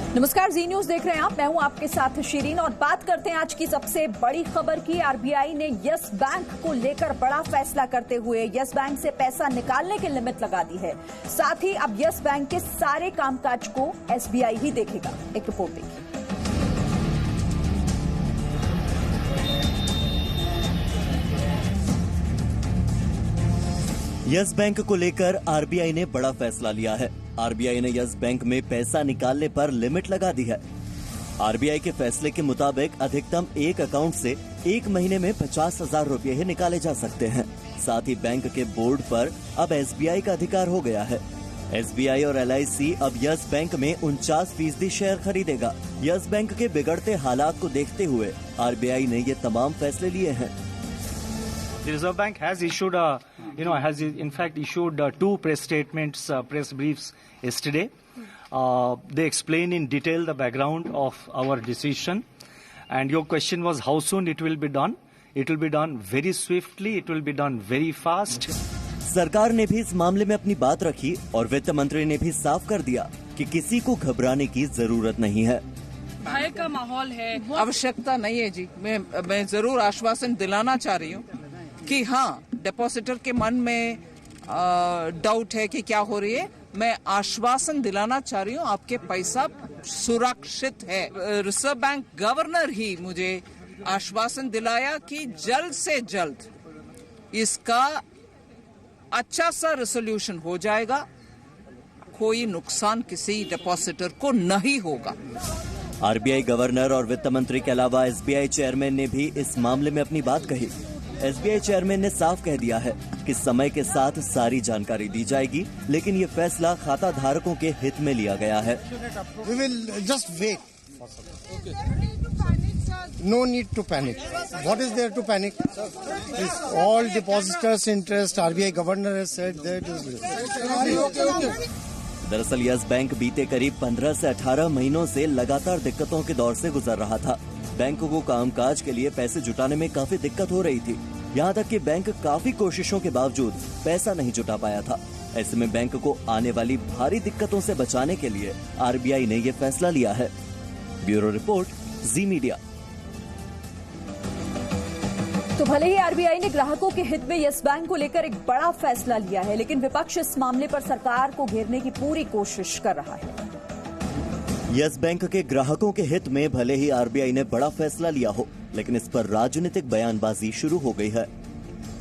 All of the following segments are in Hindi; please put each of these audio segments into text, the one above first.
नमस्कार, जी न्यूज देख रहे हैं आप। मैं हूं आपके साथ शिरीन और बात करते हैं आज की सबसे बड़ी खबर की। आरबीआई ने यस बैंक को लेकर बड़ा फैसला करते हुए यस बैंक से पैसा निकालने की लिमिट लगा दी है। साथ ही अब यस बैंक के सारे कामकाज को एसबीआई ही देखेगा। एक रिपोर्ट देखिए। यस बैंक को लेकर आरबीआई ने बड़ा फैसला लिया है। आरबीआई ने यस बैंक में पैसा निकालने पर लिमिट लगा दी है। आरबीआई के फैसले के मुताबिक अधिकतम एक अकाउंट से एक महीने में 50,000 रुपये ही निकाले जा सकते हैं। साथ ही बैंक के बोर्ड पर अब एसबीआई का अधिकार हो गया है। एसबीआई और एलआईसी अब यस बैंक में 49% शेयर खरीदेगा। यस बैंक के बिगड़ते हालात को देखते हुए आरबीआई ने ये तमाम फैसले लिए हैं। The Reserve Bank has issued, has in fact issued two press statements, press briefs yesterday. They explain in detail the background of our decision. And your question was how soon it will be done. It will be done very swiftly. It will be done very fast. सरकार ने भी इस मामले में अपनी बात रखी और वित्त मंत्री ने भी साफ कर दिया कि किसी को घबराने की जरूरत नहीं है। भय का माहौल है, आवश्यकता नहीं है जी। मैं जरूर आश्वासन दिलाना चाह रही हूँ कि हाँ, डिपॉजिटर के मन में डाउट है कि क्या हो रही है। मैं आश्वासन दिलाना चाह रही हूँ आपके पैसा सुरक्षित है। रिजर्व बैंक गवर्नर ही मुझे आश्वासन दिलाया कि जल्द से जल्द इसका अच्छा सा रेजोल्यूशन हो जाएगा, कोई नुकसान किसी डिपॉजिटर को नहीं होगा। आरबीआई गवर्नर और वित्त मंत्री के अलावा एसबीआई चेयरमैन ने भी इस मामले में अपनी बात कही। एसबीआई चेयरमैन ने साफ कह दिया है कि समय के साथ सारी जानकारी दी जाएगी, लेकिन ये फैसला खाता धारकों के हित में लिया गया है। We will just wait. No need to panic. What is there to panic? It's all depositors' interest. RBI governor has said that. दरअसल यस बैंक बीते करीब 15 से 18 महीनों से लगातार दिक्कतों के दौर से गुजर रहा था। बैंक को कामकाज के लिए पैसे जुटाने में काफी दिक्कत हो रही थी। यहाँ तक कि बैंक काफी कोशिशों के बावजूद पैसा नहीं जुटा पाया था। ऐसे में बैंक को आने वाली भारी दिक्कतों से बचाने के लिए आरबीआई ने ये फैसला लिया है। ब्यूरो रिपोर्ट, जी मीडिया। तो भले ही आरबीआई ने ग्राहकों के हित में यस बैंक को लेकर एक बड़ा फैसला लिया है, लेकिन विपक्ष इस मामले पर सरकार को घेरने की पूरी कोशिश कर रहा है। यस बैंक के ग्राहकों के हित में भले ही आरबीआई ने बड़ा फैसला लिया हो, लेकिन इस पर राजनीतिक बयानबाजी शुरू हो गई है।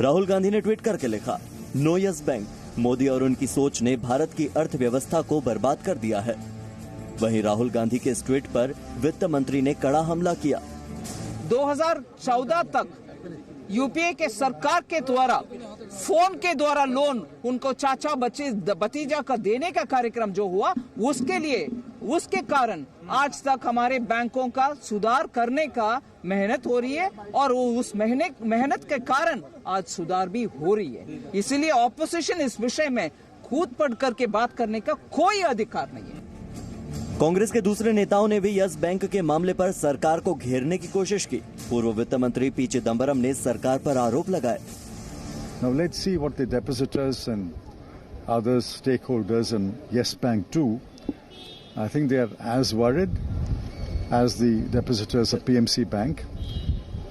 राहुल गांधी ने ट्वीट करके लिखा, नो यस बैंक। मोदी और उनकी सोच ने भारत की अर्थव्यवस्था को बर्बाद कर दिया है। वहीं राहुल गांधी के इस ट्वीट पर वित्त मंत्री ने कड़ा हमला किया। 2014 तक यूपीए के सरकार के द्वारा फोन के द्वारा लोन उनको चाचा भतीजा का देने का कार्यक्रम जो हुआ, उसके कारण आज तक हमारे बैंकों का सुधार करने का मेहनत हो रही है और उस मेहनत के कारण आज सुधार भी हो रही है। इसलिए ऑपोजिशन इस विषय में खुद पढ़ करके बात करने का कोई अधिकार नहीं है। कांग्रेस के दूसरे नेताओं ने भी यस बैंक के मामले पर सरकार को घेरने की कोशिश की। पूर्व वित्त मंत्री पी चिदम्बरम ने सरकार पर आरोप लगाए। Now let's see what the depositors and other stakeholders in Yes Bank do. I think they are as worried as the depositors of PMC Bank,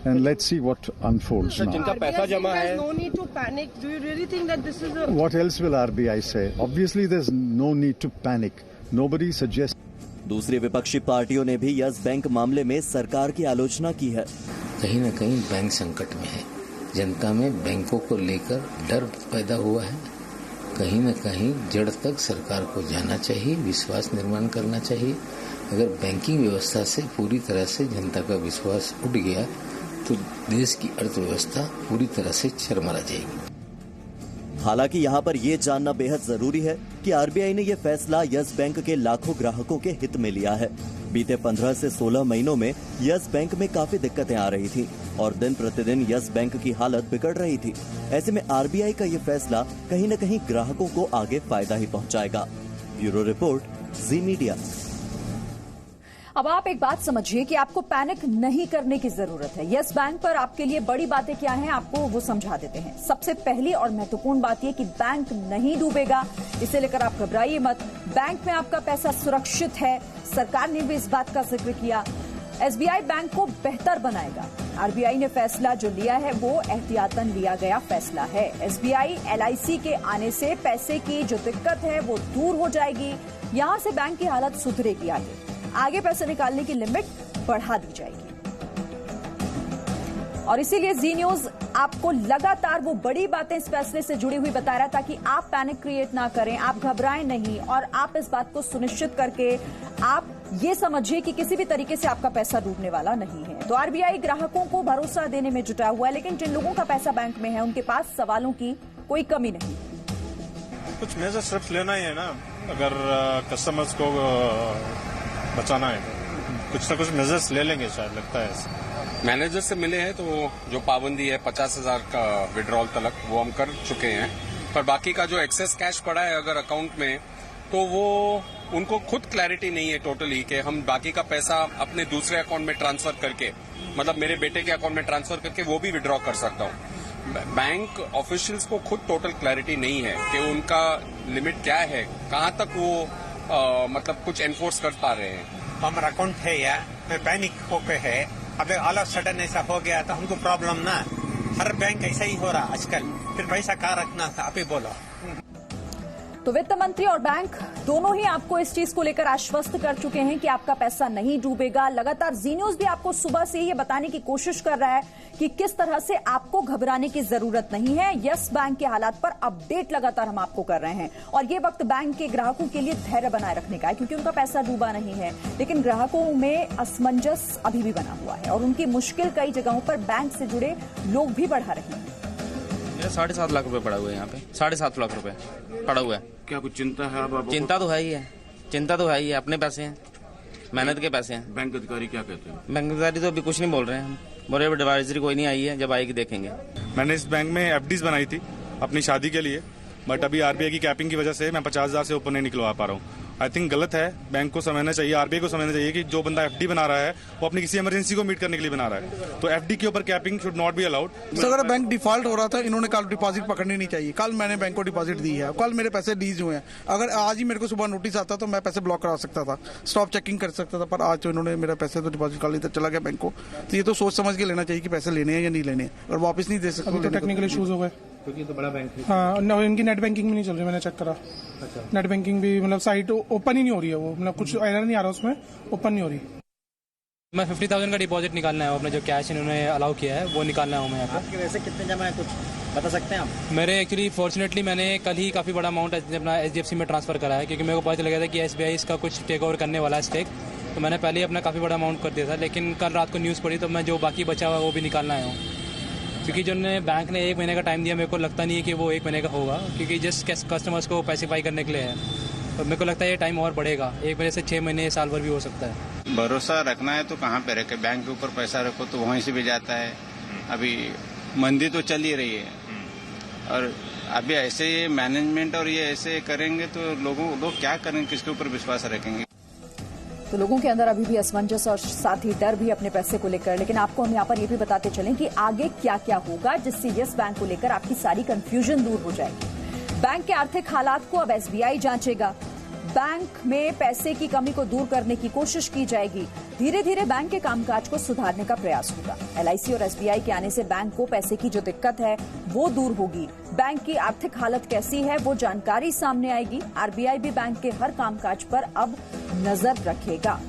and let's see what unfolds now. जिनका पैसा जमा है, no need to panic. Do you really think that this is a... What else will RBI say? Obviously, there's no need to panic. Nobody suggests. दूसरी विपक्षी पार्टियों ने भी यस बैंक मामले में सरकार की आलोचना की है। कहीं न कहीं बैंक संकट में है। जनता में बैंकों को लेकर डर पैदा हुआ है। कहीं न कहीं जड़ तक सरकार को जाना चाहिए, विश्वास निर्माण करना चाहिए। अगर बैंकिंग व्यवस्था से पूरी तरह से जनता का विश्वास उठ गया तो देश की अर्थव्यवस्था पूरी तरह से चरमरा जाएगी। हालांकि यहाँ पर ये जानना बेहद जरूरी है कि आरबीआई ने यह फैसला यस बैंक के लाखों ग्राहकों के हित में लिया है। बीते 15 से 16 महीनों में यस बैंक में काफी दिक्कतें आ रही थी और दिन प्रतिदिन यस बैंक की हालत बिगड़ रही थी। ऐसे में आरबीआई का ये फैसला कहीं न कहीं ग्राहकों को आगे फायदा ही पहुँचाएगा। ब्यूरो रिपोर्ट, जी मीडिया। अब आप एक बात समझिए कि आपको पैनिक नहीं करने की जरूरत है। यस बैंक पर आपके लिए बड़ी बातें क्या हैं, आपको वो समझा देते हैं। सबसे पहली और महत्वपूर्ण बात यह कि बैंक नहीं डूबेगा, इसे लेकर आप घबराइए मत। बैंक में आपका पैसा सुरक्षित है। सरकार ने भी इस बात का जिक्र किया। एसबीआई बैंक को बेहतर बनाएगा। आरबीआई ने फैसला जो लिया है वो एहतियातन लिया गया फैसला है। एसबीआई एलआईसी के आने से पैसे की जो दिक्कत है वो दूर हो जाएगी। यहां से बैंक की हालत सुधरेगी। आगे पैसे निकालने की लिमिट बढ़ा दी जाएगी। और इसीलिए जी न्यूज आपको लगातार वो बड़ी बातें इस फैसले से जुड़ी हुई बता रहा था कि आप पैनिक क्रिएट ना करें, आप घबराएं नहीं और आप इस बात को सुनिश्चित करके आप ये समझिए कि किसी भी तरीके से आपका पैसा डूबने वाला नहीं है। तो आरबीआई ग्राहकों को भरोसा देने में जुटा हुआ है, लेकिन जिन लोगों का पैसा बैंक में है उनके पास सवालों की कोई कमी नहीं। कुछ मेजर स्टेप्स लेना ही है ना, अगर कस्टमर्स को बचाना है तो कुछ ना कुछ मेजर्स ले लेंगे शायद, लगता है ऐसा। मैनेजर से मिले हैं तो जो पाबंदी है 50,000 का विड्रॉल तलक वो हम कर चुके हैं, पर बाकी का जो एक्सेस कैश पड़ा है अगर अकाउंट में तो वो उनको खुद क्लैरिटी नहीं है टोटली कि हम बाकी का पैसा अपने दूसरे अकाउंट में ट्रांसफर करके, मतलब मेरे बेटे के अकाउंट में ट्रांसफर करके वो भी विड्रॉ कर सकता हूँ। बैंक ऑफिशियल्स को खुद टोटल क्लैरिटी नहीं है कि उनका लिमिट क्या है, कहाँ तक वो मतलब कुछ एनफोर्स कर पा रहे हैं। हमारा अकाउंट है या पैनिक होके है, अब ऑल ऑफ सडन ऐसा हो गया तो हमको प्रॉब्लम ना। हर बैंक ऐसा ही हो रहा आजकल, फिर पैसा कहाँ रखना था, आप ही बोलो। तो वित्त मंत्री और बैंक दोनों ही आपको इस चीज को लेकर आश्वस्त कर चुके हैं कि आपका पैसा नहीं डूबेगा। लगातार जी न्यूज भी आपको सुबह से ये बताने की कोशिश कर रहा है कि किस तरह से आपको घबराने की जरूरत नहीं है। यस बैंक के हालात पर अपडेट लगातार हम आपको कर रहे हैं और ये वक्त बैंक के ग्राहकों के लिए धैर्य बनाए रखने का है, क्योंकि उनका पैसा डूबा नहीं है, लेकिन ग्राहकों में असमंजस अभी भी बना हुआ है और उनकी मुश्किल कई जगहों पर बैंक से जुड़े लोग भी बढ़ा रहे हैं। 7.5 लाख रुपए पड़ा हुआ है यहाँ पे, 7.5 लाख रुपए पड़ा हुआ है। क्या कुछ चिंता है अब? चिंता तो है ही है, चिंता तो है ही है। अपने पैसे हैं, मेहनत के पैसे हैं। बैंक अधिकारी क्या कहते हैं? बैंक अधिकारी तो अभी कुछ नहीं बोल रहे हैं। हम बोले एडवाइजरी कोई नहीं आई है, जब आएगी देखेंगे। मैंने इस बैंक में एफडीज बनाई थी अपनी शादी के लिए, बट अभी आरबीआई की कैपिंग की वजह से मैं 50,000 से ऊपर नहीं निकलवा पा रहा हूँ। आई थिंक गलत है। बैंक को समझना चाहिए, आरबीआई को समझना चाहिए कि जो बंदा एफडी बना रहा है वो अपनी किसी इमरजेंसी को मीट करने के लिए बना रहा है, तो एफडी के ऊपर capping should not be allowed. अगर बैंक डिफॉल्ट हो रहा था, इन्होंने कल डिपॉजिट पकड़नी नहीं चाहिए। कल मैंने बैंक को डिपॉजिट दी है, कल मेरे पैसे डीज हुए हैं। अगर आज ही मेरे को सुबह नोटिस आता तो मैं पैसे ब्लॉक करा सकता था, स्टॉप चेकिंग कर सकता था, पर आज तो इन्होंने मेरा पैसे तो डिपॉजिट कर लिया, चला गया बैंक को। तो ये तो सोच समझ के लेना चाहिए कि पैसे लेने हैं या नहीं लेने, और वापस नहीं दे सकते। अभी तो टेक्निकल इश्यूज हो गए क्योंकि तो बड़ा बैंक है। हाँ, इनकी नेट बैंकिंग भी नहीं चल रही, मैंने चेक करा। अच्छा। नेट बैंकिंग भी मतलब साइट ओपन ही नहीं हो रही है, वो मतलब कुछ एरर नहीं आ रहा उसमें, ओपन नहीं हो रही। मैं 50,000 का डिपॉजिट निकालना है, अपने जो कैश इन्होंने अलाउ किया है वो निकालना है। मैं यहाँ पे वैसे कितने जमा है, कुछ बता सकते हैं आप? मेरे एक्चुअली फॉर्चुनेटली मैंने कल ही काफ़ी बड़ा अमाउंट अपना HDFC में ट्रांसफर करा है, क्योंकि मेरे को पता चल गया था कि SBI इसका कुछ टेक ओवर करने वाला है स्टेक, तो मैंने पहले ही अपना काफ़ी बड़ा अमाउंट कर दिया था। लेकिन कल रात को न्यूज़ पड़ी तो मैं जो बाकी बचा हुआ वो भी निकालना आया हूँ, क्योंकि जो बैंक ने 1 महीने का टाइम दिया, मेरे को लगता नहीं है कि वो 1 महीने का होगा, क्योंकि जस्ट कस्टमर्स को पैसिफाई करने के लिए है। और मेरे को लगता है ये टाइम और बढ़ेगा, 1 महीने से 6 महीने, साल भर भी हो सकता है। भरोसा रखना है तो कहाँ पे रखे, बैंक के ऊपर पैसा रखो तो वहीं से भी जाता है। अभी मंदी तो चल ही रही है और अभी ऐसे ये मैनेजमेंट और ये ऐसे करेंगे तो लोग क्या करेंगे, किसके ऊपर विश्वास रखेंगे? तो लोगों के अंदर अभी भी असमंजस और साथ ही डर भी अपने पैसे को लेकर। लेकिन आपको हम यहाँ पर ये भी बताते चलें कि आगे क्या क्या होगा, जिससे यस बैंक को लेकर आपकी सारी कंफ्यूजन दूर हो जाएगी। बैंक के आर्थिक हालात को अब एसबीआई जांचेगा। बैंक में पैसे की कमी को दूर करने की कोशिश की जाएगी। धीरे धीरे बैंक के कामकाज को सुधारने का प्रयास होगा। एलआईसी और एसबीआई के आने से बैंक को पैसे की जो दिक्कत है वो दूर होगी। बैंक की आर्थिक हालत कैसी है वो जानकारी सामने आएगी। आरबीआई भी बैंक के हर कामकाज पर अब नजर रखेगा।